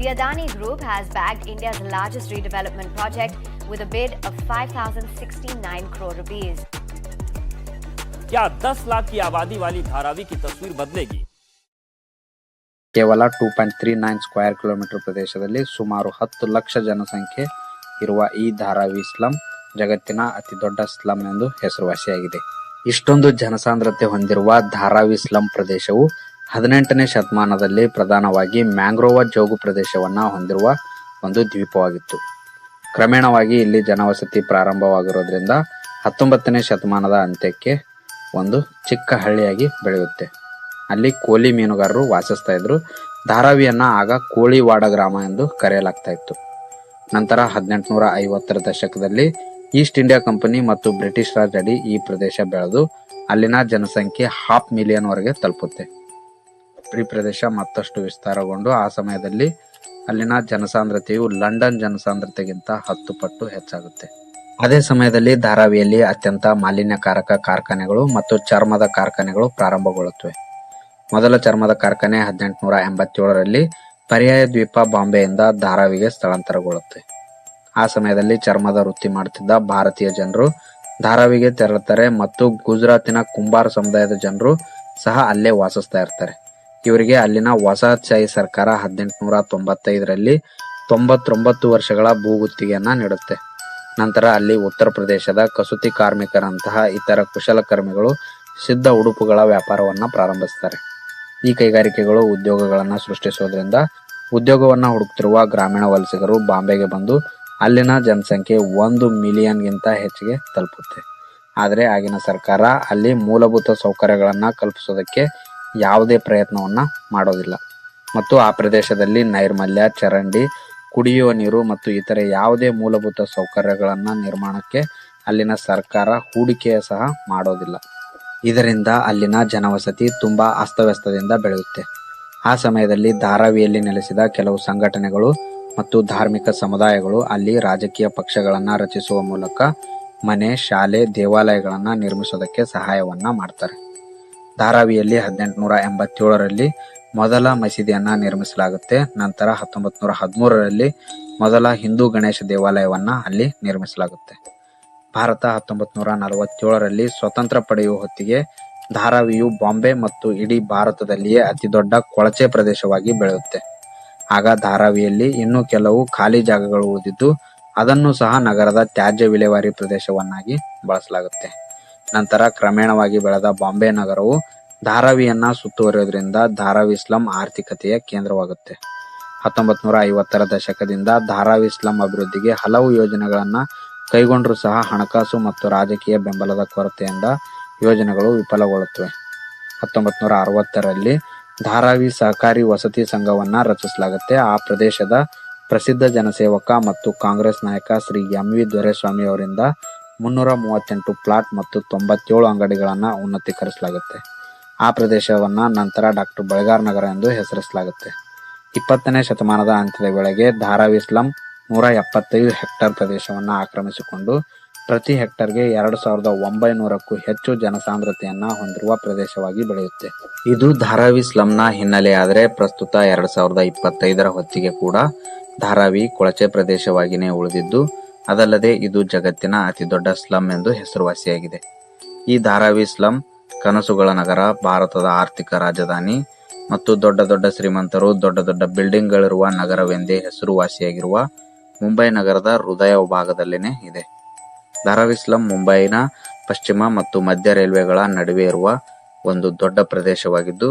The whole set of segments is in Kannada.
The Adani Group has bagged India's largest redevelopment project with a bid of 5,069 crore rupees. क्या 10 लाख की आबादी वाली धारावी की तस्वीर बदलेगी? ಕೇವಲ 2.39 ಸ್ಕ್ವೇರ್ ಕಿಲೋಮೀಟರ್ ಪ್ರದೇಶದಲ್ಲಿ ಸುಮಾರು 10 ಲಕ್ಷ ಜನಸಂಖ್ಯೆ ಇರುವ ಈ ಧಾರಾವಿ ಸ್ಲಂ ಜಗತ್ತಿನ ಅತಿ ದೊಡ್ಡ ಸ್ಲಂ ಎಂದು ಹೆಸರುವಾಸಿಯಾಗಿದೆ. ಇಷ್ಟೊಂದು ಜನಸಾಂದ್ರತೆ ಹೊಂದಿರುವ ಧಾರಾವಿ ಸ್ಲಂ ಪ್ರದೇಶವು 18ನೇ ಶತಮಾನದಲ್ಲಿ ಪ್ರಧಾನವಾಗಿ ಮ್ಯಾಂಗ್ರೋವ್ ಜೋಗು ಪ್ರದೇಶವನ್ನ ಹೊಂದಿರುವ ಒಂದು ದ್ವೀಪವಾಗಿತ್ತು. ಕ್ರಮೇಣವಾಗಿ ಇಲ್ಲಿ ಜನವಸತಿ ಪ್ರಾರಂಭವಾಗಿರೋದ್ರಿಂದ 19ನೇ ಶತಮಾನದ ಅಂತ್ಯಕ್ಕೆ ಒಂದು ಚಿಕ್ಕ ಹಳ್ಳಿಯಾಗಿ ಬೆಳೆಯುತ್ತೆ. ಅಲ್ಲಿ ಕೋಲಿ ಮೀನುಗಾರರು ವಾಸಿಸ್ತಾ ಇದ್ರು. ಧಾರಾವಿಯನ್ನ ಆಗ ಕೋಳಿವಾಡ ಗ್ರಾಮ ಎಂದು ಕರೆಯಲಾಗ್ತಾ ಇತ್ತು. ನಂತರ 1850ರ ದಶಕದಲ್ಲಿ ಈಸ್ಟ್ ಇಂಡಿಯಾ ಕಂಪನಿ ಮತ್ತು ಬ್ರಿಟಿಷ್ ರಾಜ್ ಅಡಿ ಈ ಪ್ರದೇಶ ಬೆಳೆದು ಅಲ್ಲಿನ ಜನಸಂಖ್ಯೆ 500,000 ವರೆಗೆ ತಲುಪುತ್ತೆ. ಈ ಪ್ರದೇಶ ಮತ್ತಷ್ಟು ವಿಸ್ತಾರಗೊಂಡು ಆ ಸಮಯದಲ್ಲಿ ಅಲ್ಲಿನ ಜನಸಾಂದ್ರತೆಯು ಲಂಡನ್ ಜನಸಾಂದ್ರತೆಗಿಂತ 10 ಪಟ್ಟು ಹೆಚ್ಚಾಗುತ್ತೆ. ಅದೇ ಸಮಯದಲ್ಲಿ ಧಾರಾವಿಯಲ್ಲಿ ಅತ್ಯಂತ ಮಾಲಿನ್ಯಕಾರಕ ಕಾರ್ಖಾನೆಗಳು ಮತ್ತು ಚರ್ಮದ ಕಾರ್ಖಾನೆಗಳು ಪ್ರಾರಂಭಗೊಳ್ಳುತ್ತವೆ. ಮೊದಲ ಚರ್ಮದ ಕಾರ್ಖಾನೆ 1887ರಲ್ಲಿ ಪರ್ಯಾಯ ದ್ವೀಪ ಬಾಂಬೆಯಿಂದ ಧಾರಾವಿಗೆ ಸ್ಥಳಾಂತರಗೊಳ್ಳುತ್ತೆ. ಆ ಸಮಯದಲ್ಲಿ ಚರ್ಮದ ವೃತ್ತಿ ಮಾಡುತ್ತಿದ್ದ ಭಾರತೀಯ ಜನರು ಧಾರಾವಿಗೆ ತೆರಳುತ್ತಾರೆ ಮತ್ತು ಗುಜರಾತಿನ ಕುಂಬಾರ ಸಮುದಾಯದ ಜನರು ಸಹ ಅಲ್ಲೇ ವಾಸಿಸ್ತಾ ಇರ್ತಾರೆ. ಇವರಿಗೆ ಅಲ್ಲಿನ ವಸಾಹತ್ಶಾಹಿ ಸರ್ಕಾರ 1895ರಲ್ಲಿ 99 ವರ್ಷಗಳ ಭೂಗುತ್ತಿಗೆಯನ್ನ ನೀಡುತ್ತೆ. ನಂತರ ಅಲ್ಲಿ ಉತ್ತರ ಪ್ರದೇಶದ ಕಸೂತಿ ಕಾರ್ಮಿಕರಂತಹ ಇತರ ಕುಶಲಕರ್ಮಿಗಳು ಸಿದ್ಧ ಉಡುಪುಗಳ ವ್ಯಾಪಾರವನ್ನ ಪ್ರಾರಂಭಿಸ್ತಾರೆ. ಈ ಕೈಗಾರಿಕೆಗಳು ಉದ್ಯೋಗಗಳನ್ನ ಸೃಷ್ಟಿಸೋದ್ರಿಂದ ಉದ್ಯೋಗವನ್ನ ಹುಡುಕ್ತಿರುವ ಗ್ರಾಮೀಣ ವಲಸಿಗರು ಬಾಂಬೆಗೆ ಬಂದು ಅಲ್ಲಿನ ಜನಸಂಖ್ಯೆ 1 ಮಿಲಿಯನ್ಗಿಂತ ಹೆಚ್ಚಿಗೆ ತಲುಪುತ್ತೆ. ಆದರೆ ಆಗಿನ ಸರ್ಕಾರ ಅಲ್ಲಿ ಮೂಲಭೂತ ಸೌಕರ್ಯಗಳನ್ನ ಕಲ್ಪಿಸೋದಕ್ಕೆ ಯಾವುದೇ ಪ್ರಯತ್ನವನ್ನ ಮಾಡೋದಿಲ್ಲ ಮತ್ತು ಆ ಪ್ರದೇಶದಲ್ಲಿ ನೈರ್ಮಲ್ಯ, ಚರಂಡಿ, ಕುಡಿಯುವ ನೀರು ಮತ್ತು ಇತರೆ ಯಾವುದೇ ಮೂಲಭೂತ ಸೌಕರ್ಯಗಳನ್ನ ನಿರ್ಮಾಣಕ್ಕೆ ಅಲ್ಲಿನ ಸರ್ಕಾರ ಹೂಡಿಕೆ ಸಹ ಮಾಡೋದಿಲ್ಲ. ಇದರಿಂದ ಅಲ್ಲಿನ ಜನವಸತಿ ತುಂಬಾ ಅಸ್ತವ್ಯಸ್ತದಿಂದ ಬೆಳೆಯುತ್ತೆ. ಆ ಸಮಯದಲ್ಲಿ ಧಾರಾವಿಯಲ್ಲಿ ನೆಲೆಸಿದ ಕೆಲವು ಸಂಘಟನೆಗಳು ಮತ್ತು ಧಾರ್ಮಿಕ ಸಮುದಾಯಗಳು ಅಲ್ಲಿ ರಾಜಕೀಯ ಪಕ್ಷಗಳನ್ನ ರಚಿಸುವ ಮೂಲಕ ಮನೆ, ಶಾಲೆ, ದೇವಾಲಯಗಳನ್ನ ನಿರ್ಮಿಸೋದಕ್ಕೆ ಸಹಾಯವನ್ನ ಮಾಡ್ತಾರೆ. ಧಾರಾವಿಯಲ್ಲಿ 1887ರಲ್ಲಿ ಮೊದಲ ಮಸೀದಿಯನ್ನ ನಿರ್ಮಿಸಲಾಗುತ್ತೆ. ನಂತರ 1913ರಲ್ಲಿ ಮೊದಲ ಹಿಂದೂ ಗಣೇಶ ದೇವಾಲಯವನ್ನ ಅಲ್ಲಿ ನಿರ್ಮಿಸಲಾಗುತ್ತೆ. ಭಾರತ 1947ರಲ್ಲಿ ಸ್ವತಂತ್ರ ಪಡೆಯುವ ಹೊತ್ತಿಗೆ ಧಾರಾವಿಯು ಬಾಂಬೆ ಮತ್ತು ಇಡೀ ಭಾರತದಲ್ಲಿಯೇ ಅತಿ ದೊಡ್ಡ ಕೊಳಚೆ ಪ್ರದೇಶವಾಗಿ ಬೆಳೆಯುತ್ತೆ. ಆಗ ಧಾರಾವಿಯಲ್ಲಿ ಇನ್ನೂ ಕೆಲವು ಖಾಲಿ ಜಾಗಗಳು ಉಳಿದಿದ್ದು ಅದನ್ನು ಸಹ ನಗರದ ತ್ಯಾಜ್ಯ ವಿಲೇವಾರಿ ಪ್ರದೇಶವನ್ನಾಗಿ ಬಳಸಲಾಗುತ್ತೆ. ನಂತರ ಕ್ರಮೇಣವಾಗಿ ಬೆಳೆದ ಬಾಂಬೆ ನಗರವು ಧಾರಾವಿಯನ್ನ ಸುತ್ತುವರಿಯೋದ್ರಿಂದ ಧಾರಾವಿ ಸ್ಲಂ ಆರ್ಥಿಕತೆಯ ಕೇಂದ್ರವಾಗುತ್ತೆ. 1950ರ ದಶಕದಿಂದ ಧಾರಾವಿ ಸ್ಲಂ ಅಭಿವೃದ್ಧಿಗೆ ಹಲವು ಯೋಜನೆಗಳನ್ನ ಕೈಗೊಂಡ್ರೂ ಸಹ ಹಣಕಾಸು ಮತ್ತು ರಾಜಕೀಯ ಬೆಂಬಲದ ಕೊರತೆಯಿಂದ ಯೋಜನೆಗಳು ವಿಫಲಗೊಳ್ಳುತ್ತವೆ. 1960ರಲ್ಲಿ ಧಾರಾವಿ ಸಹಕಾರಿ ವಸತಿ ಸಂಘವನ್ನ ರಚಿಸಲಾಗುತ್ತೆ. ಆ ಪ್ರದೇಶದ ಪ್ರಸಿದ್ಧ ಜನಸೇವಕ ಮತ್ತು ಕಾಂಗ್ರೆಸ್ ನಾಯಕ ಶ್ರೀ ಎಂ.ವಿ. ದೊರೆಸ್ವಾಮಿ ಅವರಿಂದ 338 ಪ್ಲಾಟ್ ಮತ್ತು 97 ಅಂಗಡಿಗಳನ್ನ ಉನ್ನತೀಕರಿಸಲಾಗುತ್ತೆ. ಆ ಪ್ರದೇಶವನ್ನ ನಂತರ ಡಾಕ್ಟರ್ ಬಳಿಗಾರ್ ನಗರ ಎಂದು ಹೆಸರಿಸಲಾಗುತ್ತೆ. 20ನೇ ಶತಮಾನದ ಅಂತ್ಯದ ವೇಳೆಗೆ ಧಾರಾವಿ ಸ್ಲಂ 175 ಹೆಕ್ಟೇರ್ ಪ್ರದೇಶವನ್ನ ಆಕ್ರಮಿಸಿಕೊಂಡು ಪ್ರತಿ ಹೆಕ್ಟರ್ಗೆ 2,900ಕ್ಕೂ ಹೆಚ್ಚು ಜನಸಾಂದ್ರತೆಯನ್ನ ಹೊಂದಿರುವ ಪ್ರದೇಶವಾಗಿ ಬೆಳೆಯುತ್ತೆ. ಇದು ಧಾರಾವಿ ಸ್ಲಂನ ಹಿನ್ನೆಲೆಯಾದರೆ ಪ್ರಸ್ತುತ 2025ರ ಹೊತ್ತಿಗೆ ಕೂಡ ಧಾರಾವಿ ಕೊಳಚೆ ಪ್ರದೇಶವಾಗಿಯೇ ಉಳಿದಿದ್ದು, ಅದಲ್ಲದೆ ಇದು ಜಗತ್ತಿನ ಅತಿ ದೊಡ್ಡ ಸ್ಲಂ ಎಂದು ಹೆಸರುವಾಸಿಯಾಗಿದೆ. ಈ ಧಾರಾವಿ ಸ್ಲಂ ಕನಸುಗಳ ನಗರ, ಭಾರತದ ಆರ್ಥಿಕ ರಾಜಧಾನಿ ಮತ್ತು ದೊಡ್ಡ ದೊಡ್ಡ ಶ್ರೀಮಂತರು, ದೊಡ್ಡ ದೊಡ್ಡ ಬಿಲ್ಡಿಂಗ್ಗಳಿರುವ ನಗರವೆಂದೇ ಹೆಸರುವಾಸಿಯಾಗಿರುವ ಮುಂಬೈ ನಗರದ ಹೃದಯ ಭಾಗದಲ್ಲೇನೆ ಇದೆ. ಧಾರಾವಿ ಸ್ಲಂ ಮುಂಬೈನ ಪಶ್ಚಿಮ ಮತ್ತು ಮಧ್ಯ ರೈಲ್ವೆಗಳ ನಡುವೆ ಇರುವ ಒಂದು ದೊಡ್ಡ ಪ್ರದೇಶವಾಗಿದ್ದು,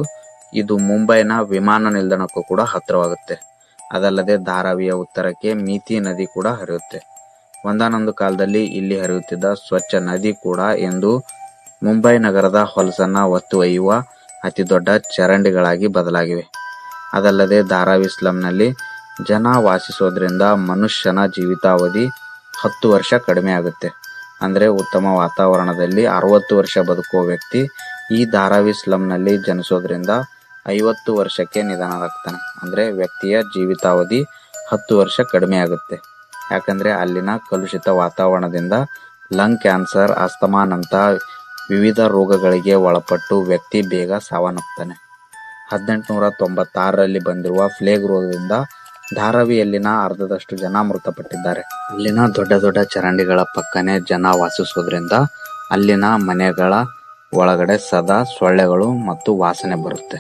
ಇದು ಮುಂಬೈನ ವಿಮಾನ ನಿಲ್ದಾಣಕ್ಕೂ ಕೂಡ ಹತ್ತಿರವಾಗುತ್ತೆ. ಅದಲ್ಲದೆ ಧಾರಾವಿಯ ಉತ್ತರಕ್ಕೆ ಮೀತಿ ನದಿ ಕೂಡ ಹರಿಯುತ್ತೆ. ಒಂದಾನೊಂದು ಕಾಲದಲ್ಲಿ ಇಲ್ಲಿ ಹರಿಯುತ್ತಿದ್ದ ಸ್ವಚ್ಛ ನದಿ ಕೂಡ ಎಂದು ಮುಂಬೈ ನಗರದ ಹೊಲಸನ್ನ ಹೊತ್ತು ಒಯ್ಯುವ ಅತಿ ದೊಡ್ಡ ಚರಂಡಿಗಳಾಗಿ ಬದಲಾಗಿವೆ. ಅದಲ್ಲದೆ ಧಾರಾವಿ ಸ್ಲಂನಲ್ಲಿ ಜನ ವಾಸಿಸೋದ್ರಿಂದ ಮನುಷ್ಯನ ಜೀವಿತಾವಧಿ 10 ವರ್ಷ ಕಡಿಮೆ ಆಗುತ್ತೆ. ಅಂದ್ರೆ ಉತ್ತಮ ವಾತಾವರಣದಲ್ಲಿ 60 ವರ್ಷ ಬದುಕುವ ವ್ಯಕ್ತಿ ಈ ಧಾರಾವಿ ಸ್ಲಂನಲ್ಲಿ ಜನಿಸೋದ್ರಿಂದ 50 ವರ್ಷಕ್ಕೆ ನಿಧನರಾಗ್ತಾನೆ. ಅಂದ್ರೆ ವ್ಯಕ್ತಿಯ ಜೀವಿತಾವಧಿ 10 ವರ್ಷ ಕಡಿಮೆ ಆಗುತ್ತೆ. ಯಾಕಂದ್ರೆ ಅಲ್ಲಿನ ಕಲುಷಿತ ವಾತಾವರಣದಿಂದ ಲಂಗ್ ಕ್ಯಾನ್ಸರ್, ಅಸ್ತಮಾನಂತಹ ವಿವಿಧ ರೋಗಗಳಿಗೆ ಒಳಪಟ್ಟು ವ್ಯಕ್ತಿ ಬೇಗ ಸಾವನ್ನಪ್ತಾನೆ. 1896ರಲ್ಲಿ ಬಂದಿರುವ ಪ್ಲೇಗ್ ರೋಗದಿಂದ ಧಾರಾವಿಯಲ್ಲಿನ ಅರ್ಧದಷ್ಟು ಜನ ಮೃತಪಟ್ಟಿದ್ದಾರೆ. ಅಲ್ಲಿನ ದೊಡ್ಡ ದೊಡ್ಡ ಚರಂಡಿಗಳ ಪಕ್ಕನೆ ಜನ ವಾಸಿಸೋದ್ರಿಂದ ಅಲ್ಲಿನ ಮನೆಗಳ ಒಳಗಡೆ ಸದಾ ಸೊಳ್ಳೆಗಳು ಮತ್ತು ವಾಸನೆ ಬರುತ್ತೆ.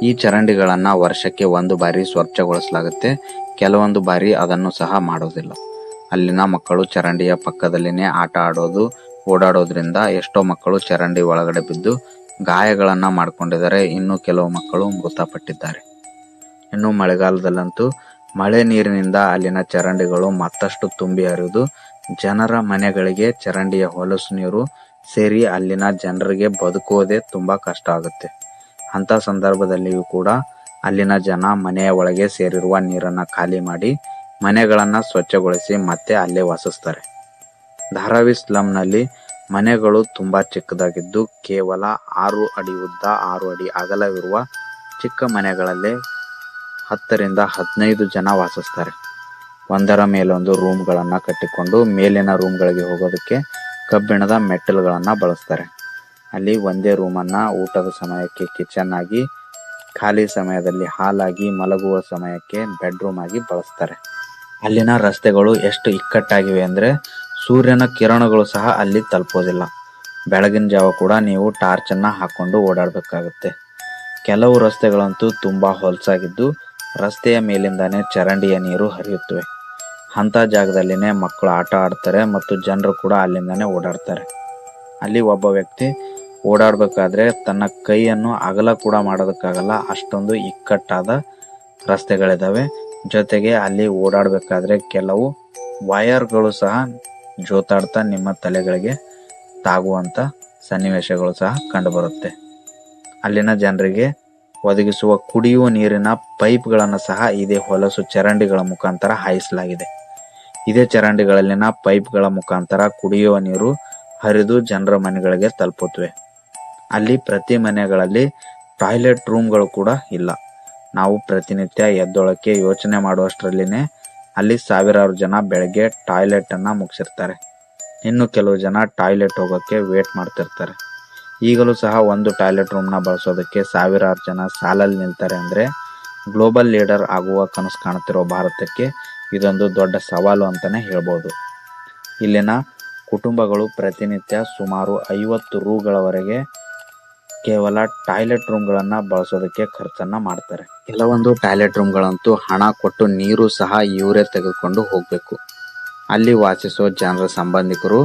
ಈ ಚರಂಡಿಗಳನ್ನ ವರ್ಷಕ್ಕೆ 1 ಬಾರಿ ಸ್ವಚ್ಛಗೊಳಿಸಲಾಗುತ್ತೆ. ಕೆಲವೊಂದು ಬಾರಿ ಅದನ್ನು ಸಹ ಮಾಡೋದಿಲ್ಲ. ಅಲ್ಲಿನ ಮಕ್ಕಳು ಚರಂಡಿಯ ಪಕ್ಕದಲ್ಲಿನೇ ಆಟ ಆಡೋದು ಓಡಾಡೋದ್ರಿಂದ ಎಷ್ಟೋ ಮಕ್ಕಳು ಚರಂಡಿ ಒಳಗಡೆ ಬಿದ್ದು ಗಾಯಗಳನ್ನ ಮಾಡ್ಕೊಂಡಿದ್ದಾರೆ. ಇನ್ನು ಕೆಲವು ಮಕ್ಕಳು ಮೃತಪಟ್ಟಿದ್ದಾರೆ. ಇನ್ನು ಮಳೆಗಾಲದಲ್ಲಂತೂ ಮಳೆ ನೀರಿನಿಂದ ಅಲ್ಲಿನ ಚರಂಡಿಗಳು ಮತ್ತಷ್ಟು ತುಂಬಿ ಹರಿದು ಜನರ ಮನೆಗಳಿಗೆ ಚರಂಡಿಯ ಹೊಲಸು ನೀರು ಸೇರಿ ಅಲ್ಲಿನ ಜನರಿಗೆ ಬದುಕುವುದೇ ತುಂಬಾ ಕಷ್ಟ ಆಗುತ್ತೆ. ಅಂತ ಸಂದರ್ಭದಲ್ಲಿಯೂ ಕೂಡ ಅಲ್ಲಿನ ಜನ ಮನೆಯ ಒಳಗೆ ಸೇರಿರುವ ನೀರನ್ನ ಖಾಲಿ ಮಾಡಿ ಮನೆಗಳನ್ನ ಸ್ವಚ್ಛಗೊಳಿಸಿ ಮತ್ತೆ ಅಲ್ಲೇ ವಾಸಿಸ್ತಾರೆ. ಧಾರಾವಿ ಸ್ಲಂನಲ್ಲಿ ಮನೆಗಳು ತುಂಬಾ ಚಿಕ್ಕದಾಗಿದ್ದು ಕೇವಲ 6 ಅಡಿ ಉದ್ದ 6 ಅಡಿ ಅಗಲವಿರುವ ಚಿಕ್ಕ ಮನೆಗಳಲ್ಲೇ 10 ರಿಂದ 15 ಜನ ವಾಸಿಸ್ತಾರೆ. ಒಂದರ ಮೇಲೊಂದು ರೂಮ್ಗಳನ್ನ ಕಟ್ಟಿಕೊಂಡು ಮೇಲಿನ ರೂಮ್ಗಳಿಗೆ ಹೋಗೋದಕ್ಕೆ ಕಬ್ಬಿಣದ ಮೆಟ್ಟಲುಗಳನ್ನ ಬಳಸ್ತಾರೆ. ಅಲ್ಲಿ ಒಂದೇ ರೂಮನ್ನ ಊಟದ ಸಮಯಕ್ಕೆ ಕಿಚನ್ ಆಗಿ, ಖಾಲಿ ಸಮಯದಲ್ಲಿ ಹಾಲ್ ಆಗಿ, ಮಲಗುವ ಸಮಯಕ್ಕೆ ಬೆಡ್ರೂಮ್ ಆಗಿ ಬಳಸ್ತಾರೆ. ಅಲ್ಲಿನ ರಸ್ತೆಗಳು ಎಷ್ಟು ಇಕ್ಕಟ್ಟಾಗಿವೆ ಅಂದ್ರೆ ಸೂರ್ಯನ ಕಿರಣಗಳು ಸಹ ಅಲ್ಲಿ ತಲುಪೋದಿಲ್ಲ. ಬೆಳಗಿನ ಜಾವ ಕೂಡ ನೀವು ಟಾರ್ಚ್ ಅನ್ನ ಹಾಕೊಂಡು ಓಡಾಡಬೇಕಾಗುತ್ತೆ. ಕೆಲವು ರಸ್ತೆಗಳಂತೂ ತುಂಬಾ ಹೊಲಸಾಗಿದ್ದು ರಸ್ತೆಯ ಮೇಲಿಂದಾನೇ ಚರಂಡಿಯ ನೀರು ಹರಿಯುತ್ತವೆ. ಅಂತ ಜಾಗದಲ್ಲಿನೇ ಮಕ್ಕಳು ಆಟ ಆಡ್ತಾರೆ ಮತ್ತು ಜನರು ಕೂಡ ಅಲ್ಲಿಂದಾನೇ ಓಡಾಡ್ತಾರೆ. ಅಲ್ಲಿ ಒಬ್ಬ ವ್ಯಕ್ತಿ ಓಡಾಡ್ಬೇಕಾದ್ರೆ ತನ್ನ ಕೈಯನ್ನು ಅಗಲ ಕೂಡ ಮಾಡೋದಕ್ಕಾಗಲ್ಲ, ಅಷ್ಟೊಂದು ಇಕ್ಕಟ್ಟಾದ ರಸ್ತೆಗಳಿದಾವೆ. ಜೊತೆಗೆ ಅಲ್ಲಿ ಓಡಾಡ್ಬೇಕಾದ್ರೆ ಕೆಲವು ವಯರ್ಗಳು ಸಹ ಜೋತಾಡ್ತಾ ನಿಮ್ಮ ತಲೆಗಳಿಗೆ ತಾಗುವಂತ ಸನ್ನಿವೇಶಗಳು ಸಹ ಕಂಡುಬರುತ್ತೆ. ಅಲ್ಲಿನ ಜನರಿಗೆ ಒದಗಿಸುವ ಕುಡಿಯುವ ನೀರಿನ ಪೈಪ್ಗಳನ್ನು ಸಹ ಇದೇ ಹೊಲಸು ಚರಂಡಿಗಳ ಮುಖಾಂತರ ಹಾಯಿಸಲಾಗಿದೆ. ಇದೇ ಚರಂಡಿಗಳಲ್ಲಿನ ಪೈಪ್ಗಳ ಮುಖಾಂತರ ಕುಡಿಯುವ ನೀರು ಹರಿದು ಜನರ ಮನೆಗಳಿಗೆ ತಲುಪುತ್ತವೆ. ಅಲ್ಲಿ ಪ್ರತಿ ಮನೆಗಳಲ್ಲಿ ಟಾಯ್ಲೆಟ್ ರೂಮ್ಗಳು ಕೂಡ ಇಲ್ಲ. ನಾವು ಪ್ರತಿನಿತ್ಯ ಎದ್ದೊಳಕ್ಕೆ ಯೋಚನೆ ಮಾಡುವಷ್ಟರಲ್ಲಿನೇ ಅಲ್ಲಿ ಸಾವಿರಾರು ಜನ ಬೆಳಗ್ಗೆ ಟಾಯ್ಲೆಟ್ ಅನ್ನ ಮುಗಿಸಿರ್ತಾರೆ. ಇನ್ನು ಕೆಲವು ಜನ ಟಾಯ್ಲೆಟ್ ಹೋಗೋಕೆ ವೇಟ್ ಮಾಡ್ತಿರ್ತಾರೆ. ಈಗಲೂ ಸಹ ಒಂದು ಟಾಯ್ಲೆಟ್ ರೂಮ್ನ ಬಳಸೋದಕ್ಕೆ ಸಾವಿರಾರು ಜನ ಸಾಲಲ್ಲಿ ನಿಲ್ತಾರೆ ಅಂದ್ರೆ ಗ್ಲೋಬಲ್ ಲೀಡರ್ ಆಗುವ ಕನಸು ಕಾಣುತ್ತಿರೋ ಭಾರತಕ್ಕೆ ಇದೊಂದು ದೊಡ್ಡ ಸವಾಲು ಅಂತಾನೆ ಹೇಳ್ಬೋದು. ಇಲ್ಲಿನ ಕುಟುಂಬಗಳು ಪ್ರತಿನಿತ್ಯ ಸುಮಾರು 50 ರೂಗಳವರೆಗೆ ಕೇವಲ ಟಾಯ್ಲೆಟ್ ರೂಮ್ಗಳನ್ನ ಬಳಸೋದಕ್ಕೆ ಖರ್ಚನ್ನ ಮಾಡ್ತಾರೆ. ಕೆಲವೊಂದು ಟಾಯ್ಲೆಟ್ ರೂಮ್ಗಳಂತೂ ಹಣ ಕೊಟ್ಟು ನೀರು ಸಹ ಇವರೇ ತೆಗೆದುಕೊಂಡು ಹೋಗ್ಬೇಕು. ಅಲ್ಲಿ ವಾಸಿಸೋ ಜನರ ಸಂಬಂಧಿಕರು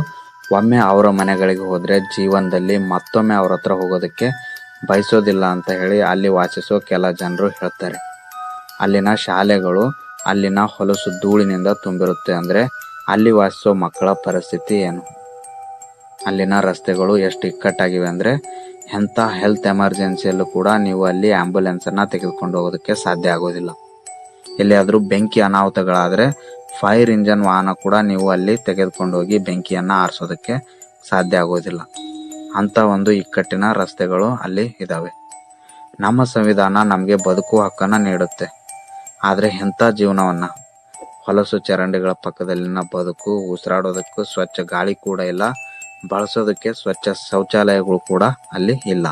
ಒಮ್ಮೆ ಅವರ ಮನೆಗಳಿಗೆ ಹೋದ್ರೆ ಜೀವನದಲ್ಲಿ ಮತ್ತೊಮ್ಮೆ ಅವ್ರ ಹತ್ರ ಹೋಗೋದಕ್ಕೆ ಬಯಸೋದಿಲ್ಲ ಅಂತ ಹೇಳಿ ಅಲ್ಲಿ ವಾಸಿಸೋ ಕೆಲ ಜನರು ಹೇಳ್ತಾರೆ. ಅಲ್ಲಿನ ಶಾಲೆಗಳು ಅಲ್ಲಿನ ಹೊಲಸು ಧೂಳಿನಿಂದ ತುಂಬಿರುತ್ತೆ ಅಂದ್ರೆ ಅಲ್ಲಿ ವಾಸಿಸೋ ಮಕ್ಕಳ ಪರಿಸ್ಥಿತಿ ಏನು? ಅಲ್ಲಿನ ರಸ್ತೆಗಳು ಎಷ್ಟು ಇಕ್ಕಟ್ಟಾಗಿವೆ ಅಂದ್ರೆ ಎಂಥ ಹೆಲ್ತ್ ಎಮರ್ಜೆನ್ಸಿಯಲ್ಲೂ ಕೂಡ ನೀವು ಅಲ್ಲಿ ಆಂಬ್ಯುಲೆನ್ಸ್ ಅನ್ನ ತೆಗೆದುಕೊಂಡು ಹೋಗೋದಕ್ಕೆ ಸಾಧ್ಯ ಆಗೋದಿಲ್ಲ. ಎಲ್ಲಿಯಾದ್ರೂ ಬೆಂಕಿ ಅನಾಹುತಗಳಾದ್ರೆ ಫೈರ್ ಇಂಜನ್ ವಾಹನ ಕೂಡ ನೀವು ಅಲ್ಲಿ ತೆಗೆದುಕೊಂಡು ಹೋಗಿ ಬೆಂಕಿಯನ್ನ ಆರಿಸೋದಕ್ಕೆ ಸಾಧ್ಯ ಆಗೋದಿಲ್ಲ. ಅಂತ ಒಂದು ಇಕ್ಕಟ್ಟಿನ ರಸ್ತೆಗಳು ಅಲ್ಲಿ ಇದಾವೆ. ನಮ್ಮ ಸಂವಿಧಾನ ನಮಗೆ ಬದುಕುವ ಹಕ್ಕನ್ನ ನೀಡುತ್ತೆ. ಆದ್ರೆ ಎಂಥ ಜೀವನವನ್ನ? ಹೊಲಸು ಚರಂಡಿಗಳ ಪಕ್ಕದಲ್ಲಿನ ಬದುಕು, ಉಸಿರಾಡೋದಕ್ಕೂ ಸ್ವಚ್ಛ ಗಾಳಿ ಕೂಡ ಇಲ್ಲ, ಬಳಸೋದಕ್ಕೆ ಸ್ವಚ್ಛ ಶೌಚಾಲಯಗಳು ಕೂಡ ಅಲ್ಲಿ ಇಲ್ಲ.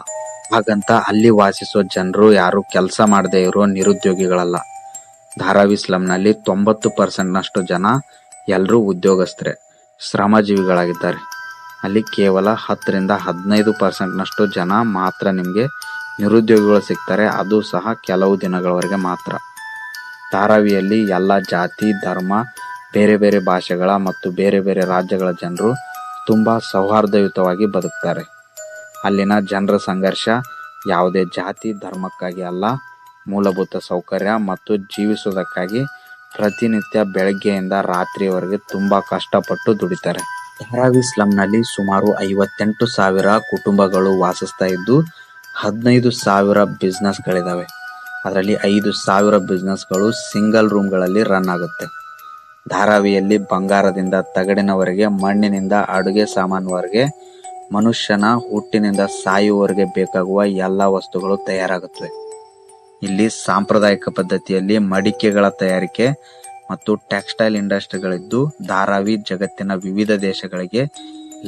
ಹಾಗಂತ ಅಲ್ಲಿ ವಾಸಿಸೋ ಜನರು ಯಾರು ಕೆಲಸ ಮಾಡದೇ ಇರೋ ನಿರುದ್ಯೋಗಿಗಳಲ್ಲ. ಧಾರಾವಿ ಸ್ಲಂನಲ್ಲಿ 90% ಜನ ಎಲ್ಲರೂ ಉದ್ಯೋಗಸ್ಥರೇ, ಶ್ರಮಜೀವಿಗಳಾಗಿದ್ದಾರೆ. ಅಲ್ಲಿ ಕೇವಲ 10 ರಿಂದ 15% ಜನ ಮಾತ್ರ ನಿಮಗೆ ನಿರುದ್ಯೋಗಿಗಳು ಸಿಗ್ತಾರೆ, ಅದು ಸಹ ಕೆಲವು ದಿನಗಳವರೆಗೆ ಮಾತ್ರ. ಧಾರಾವಿಯಲ್ಲಿ ಎಲ್ಲ ಜಾತಿ, ಧರ್ಮ, ಬೇರೆ ಬೇರೆ ಭಾಷೆಗಳ ಮತ್ತು ಬೇರೆ ಬೇರೆ ರಾಜ್ಯಗಳ ಜನರು ತುಂಬಾ ಸೌಹಾರ್ದಯುತವಾಗಿ ಬದುಕ್ತಾರೆ. ಅಲ್ಲಿನ ಜನರ ಸಂಘರ್ಷ ಯಾವುದೇ ಜಾತಿ ಧರ್ಮಕ್ಕಾಗಿ ಅಲ್ಲ, ಮೂಲಭೂತ ಸೌಕರ್ಯ ಮತ್ತು ಜೀವಿಸೋದಕ್ಕಾಗಿ ಪ್ರತಿನಿತ್ಯ ಬೆಳಗ್ಗೆಯಿಂದ ರಾತ್ರಿಯವರೆಗೆ ತುಂಬಾ ಕಷ್ಟಪಟ್ಟು ದುಡಿತಾರೆ. ಧಾರಾವಿ ಸ್ಲಂನಲ್ಲಿ ಸುಮಾರು 58,000 ಕುಟುಂಬಗಳು ವಾಸಿಸ್ತಾ ಇದ್ದು 15,000 ಬಿಸ್ನೆಸ್ಗಳಿದಾವೆ. ಅದರಲ್ಲಿ 5,000 ಬಿಸ್ನೆಸ್ಗಳು ಸಿಂಗಲ್ ರೂಮ್ಗಳಲ್ಲಿ ರನ್ ಆಗುತ್ತೆ. ಧಾರಾವಿಯಲ್ಲಿ ಬಂಗಾರದಿಂದ ತಗಡಿನವರೆಗೆ, ಮಣ್ಣಿನಿಂದ ಅಡುಗೆ ಸಾಮಾನುವರೆಗೆ, ಮನುಷ್ಯನ ಹುಟ್ಟಿನಿಂದ ಸಾಯುವವರೆಗೆ ಬೇಕಾಗುವ ಎಲ್ಲ ವಸ್ತುಗಳು ತಯಾರಾಗುತ್ತವೆ. ಇಲ್ಲಿ ಸಾಂಪ್ರದಾಯಿಕ ಪದ್ಧತಿಯಲ್ಲಿ ಮಡಿಕೆಗಳ ತಯಾರಿಕೆ ಮತ್ತು ಟೆಕ್ಸ್ಟೈಲ್ ಇಂಡಸ್ಟ್ರಿಗಳಿದ್ದು ಧಾರಾವಿ ಜಗತ್ತಿನ ವಿವಿಧ ದೇಶಗಳಿಗೆ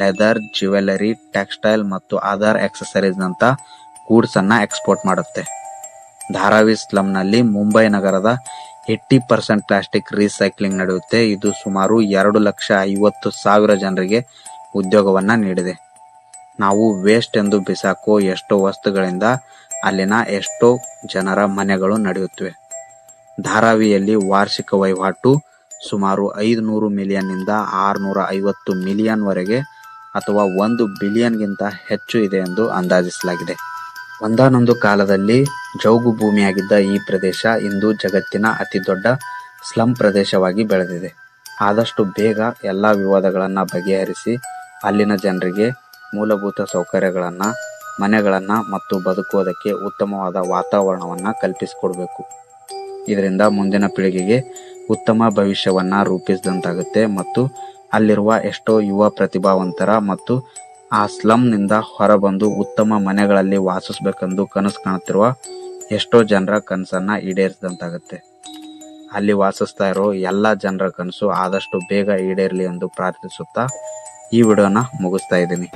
ಲೆದರ್, ಜ್ಯುವೆಲರಿ, ಟೆಕ್ಸ್ಟೈಲ್ ಮತ್ತು ಅದರ್ ಎಕ್ಸೆಸರೀಸ್ ನಂತ ಗೂಡ್ಸ್ ಅನ್ನ ಎಕ್ಸ್ಪೋರ್ಟ್ ಮಾಡುತ್ತೆ. ಧಾರಾವಿ ಸ್ಲಂನಲ್ಲಿ ಮುಂಬೈ ನಗರದ 80% ಪ್ಲಾಸ್ಟಿಕ್ ರೀಸೈಕ್ಲಿಂಗ್ ನಡೆಯುತ್ತೆ. ಇದು ಸುಮಾರು 2,50,000 ಜನರಿಗೆ ಉದ್ಯೋಗವನ್ನ ನೀಡಿದೆ. ನಾವು ವೇಸ್ಟ್ ಎಂದು ಬಿಸಾಕೋ ಎಷ್ಟೋ ವಸ್ತುಗಳಿಂದ ಅಲ್ಲಿನ ಎಷ್ಟೋ ಜನರ ಮನೆಗಳು ನಡೆಯುತ್ತವೆ. ಧಾರಾವಿಯಲ್ಲಿ ವಾರ್ಷಿಕ ವಹಿವಾಟು ಸುಮಾರು 500 ಮಿಲಿಯನ್ ನಿಂದ 650 ಮಿಲಿಯನ್ ವರೆಗೆ ಅಥವಾ 1 ಬಿಲಿಯನ್ಗಿಂತ ಹೆಚ್ಚು ಇದೆ ಎಂದು ಅಂದಾಜಿಸಲಾಗಿದೆ. ಒಂದಾನೊಂದು ಕಾಲದಲ್ಲಿ ಜೌಗು ಭೂಮಿಯಾಗಿದ್ದ ಈ ಪ್ರದೇಶ ಇಂದು ಜಗತ್ತಿನ ಅತಿ ದೊಡ್ಡ ಸ್ಲಂ ಪ್ರದೇಶವಾಗಿ ಬೆಳೆದಿದೆ. ಆದಷ್ಟು ಬೇಗ ಎಲ್ಲ ವಿವಾದಗಳನ್ನು ಬಗೆಹರಿಸಿ ಅಲ್ಲಿನ ಜನರಿಗೆ ಮೂಲಭೂತ ಸೌಕರ್ಯಗಳನ್ನು, ಮನೆಗಳನ್ನು ಮತ್ತು ಬದುಕುವುದಕ್ಕೆ ಉತ್ತಮವಾದ ವಾತಾವರಣವನ್ನು ಕಲ್ಪಿಸಿಕೊಡ್ಬೇಕು. ಇದರಿಂದ ಮುಂದಿನ ಪೀಳಿಗೆಗೆ ಉತ್ತಮ ಭವಿಷ್ಯವನ್ನ ರೂಪಿಸಿದಂತಾಗುತ್ತೆ ಮತ್ತು ಅಲ್ಲಿರುವ ಎಷ್ಟೋ ಯುವ ಪ್ರತಿಭಾವಂತರ ಮತ್ತು ಆ ಸ್ಲಂನಿಂದ ಹೊರಬಂದು ಉತ್ತಮ ಮನೆಗಳಲ್ಲಿ ವಾಸಿಸಬೇಕೆಂದು ಕನಸು ಕಾಣುತ್ತಿರುವ ಎಷ್ಟೋ ಜನರ ಕನಸನ್ನ ಈಡೇರಿಸಿದಂತಾಗುತ್ತೆ. ಅಲ್ಲಿ ವಾಸಿಸ್ತಾ ಇರೋ ಎಲ್ಲ ಜನರ ಕನಸು ಆದಷ್ಟು ಬೇಗ ಈಡೇರಲಿ ಎಂದು ಪ್ರಾರ್ಥಿಸುತ್ತಾ ಈ ವಿಡಿಯೋನ ಮುಗಿಸ್ತಾ ಇದ್ದೀನಿ.